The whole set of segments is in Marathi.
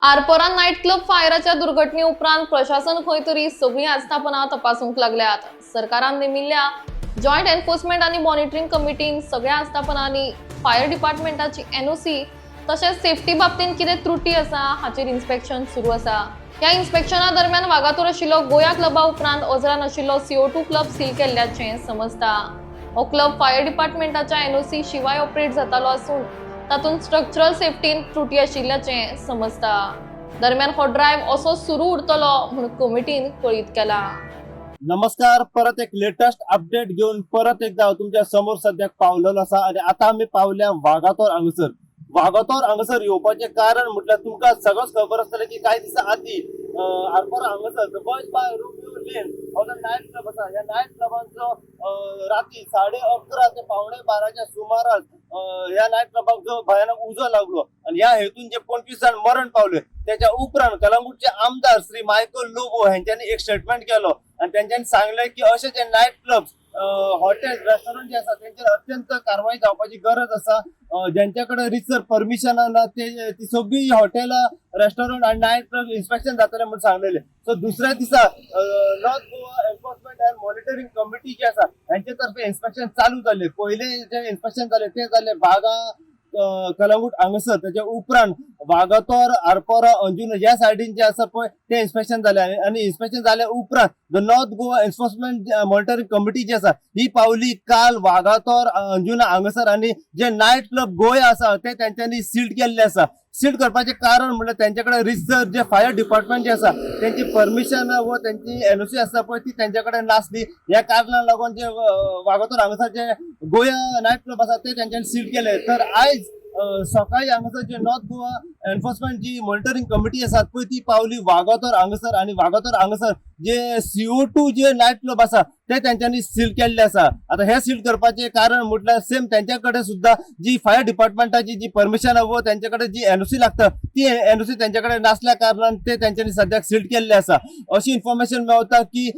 आरपोरा नाईट क्लब फायराच्या दुर्घटने उपरांत प्रशासन खंय तरी सगळी आस्थापना तपासूंक लागल्यात। सरकारान नेमिल्ल्या जॉइंट एन्फोर्समेंट आणि मॉनिटरिंग कमिटीन सगळ्या आस्थापनांनी फायर डिपार्टमेंटाची एनओसी तसेच सेफ्टी बाबतीत कितें त्रुटी आसा हाचेर इन्स्पेक्शन सुरू आसा। ह्या इन्स्पेक्शना दरम्यान वागातोर आशिल्लो गोया क्लबा उपरांत ओझरान आशिल्लो CO2 क्लब सील केल्ल्याचें समजता। हो क्लब फायर डिपार्टमेंटाच्या एनओसी शिवाय ऑपरेट जातालो आसून तातूंत स्ट्रक्चरल सेफ्टीन त्रुटी आशिल्ल्याचें समजता। दरम्यान हो ड्रायव्ह असो सुरू उरतलो म्हणून कमिटीन कळीत केला। नमस्कार, परत एक लेटेस्ट अपडेट घेऊन परत एकदा तुमच्या समोर सध्या पावलेलो असा आणि आता आम्ही पावल्या वागातोर हांगसर येवपाचे कारण म्हटल्यार तुमकां सगळंच खबर आसतलें की काही दिसा आदी आरपोरा हांगसर the boys by Romeo Lane हो जो नायट क्लब आसा ह्या नायट क्लबांचो राती 11:30 ते 12:15च्या सुमारास ह्या नायट क्लबाक जो भयानक उजो लागलो आणि ह्या हेतून जे 25 जण मरण पावले त्याच्या उपरांत कलंगूटचे आमदार श्री मायकल लोबो हांच्यांनी एक स्टेटमेंट केलो आणि त्यांच्यानी सांगले की असे जे नायट क्लब हॉटेल रेस्टॉरंट जे आसा त्यांचेर अत्यंत कारवाई जावपाची गरज आसा। ज्यांच्याकडे रिसर परमिशन ना ते ती सगळी हॉटेलां रेस्टॉरंट आणि नायट क्लब इन्स्पेक्शन जातले म्हणून सांगलेले। सो दुसऱ्या दिसा north Goa enforcement and monitoring committee जे आसा यांचे तर्फे इन्स्पेक्शन चालू झाले। पहिले जे इन्स्पेक्शन झाले ते झाले बागा कलंगूट हांगसर, त्याच्या उपरांत वागातोर आरपोरा अंजुना या सायडीन जे आसा पळय ते इन्स्पेक्शन झाले आणि इन्स्पेक्शन झाल्या उपरांत the north Goa enforcement monitoring committee जी आसा ही पावली काल वागातोर अंजुना हांगसर आणि जे नायट क्लब गोया आसा ते त्यांच्यानी सील्ड केल्ले आसा। सील्ड करपाचे कारण म्हणजे त्यांच्याकडे रिसर्च जे फायर डिपार्टमेंट जे आसा त्यांची परमिशन व त्यांची एनओसी आसा पळय ती त्यांच्याकडे नासली। या कारणान लागून जे वागातोर हांगसर जे गोया नायट क्लब आसा ते त्यांच्यानी सील्ड केले। तर आयज सकाळी हांगसर जे नॉर्थ गोवा एन्फोर्समेंट जी मॉनिटरिंग कमिटी आसा पळय ती पावली वागातोर हांगसर आणि वागातोर हांगसर जे CO2 जे नायट क्लब आसा ते त्यांच्यानी सील केल्ले आसा। आता हे सील करपाचे कारण म्हटल्यार सेम त्यांच्याकडे सुद्धा जी फायर डिपार्टमेंटाची जी परमिशन व त्यांच्याकडे जी एनओसी लागता ती एनओसी त्यांच्याकडे नसल्या कारणान ते त्यांच्यानी सध्या सील केल्ले आसा। अशी इन्फॉर्मेशन मेळता की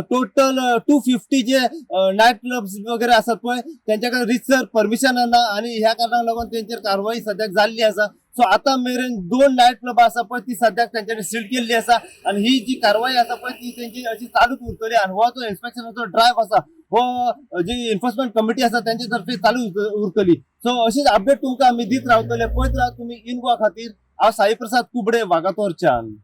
टोटल 250 जे नायट क्लब्स वगैरे असतात पळय त्यांच्याकडे रिसर परमिशन ना आणि ह्या कारणाक लागून त्यांचेर कारवाई सध्या जाल्ली आसा। सो आता मेरेन 2 नायट क्लब आसा पळय ती सध्या त्यांच्यानी सील केल्ली आसा आणि ही जी कारवाई आसा पळय ती त्यांची अशी चालूच उरतली आणि हो जो इन्स्पेक्शनाचो ड्रायव्ह आसा हो जी एन्फोर्समेंट कमिटी आसा त्यांच्या तर्फे चालू उरतली। सो अशीच अपडेट तुमकां आम्ही दीत रावतले। पळयत राहा तुम्ही इन गोवा खातीर हांव साई प्रसाद कुबडे वागातोरच्यान।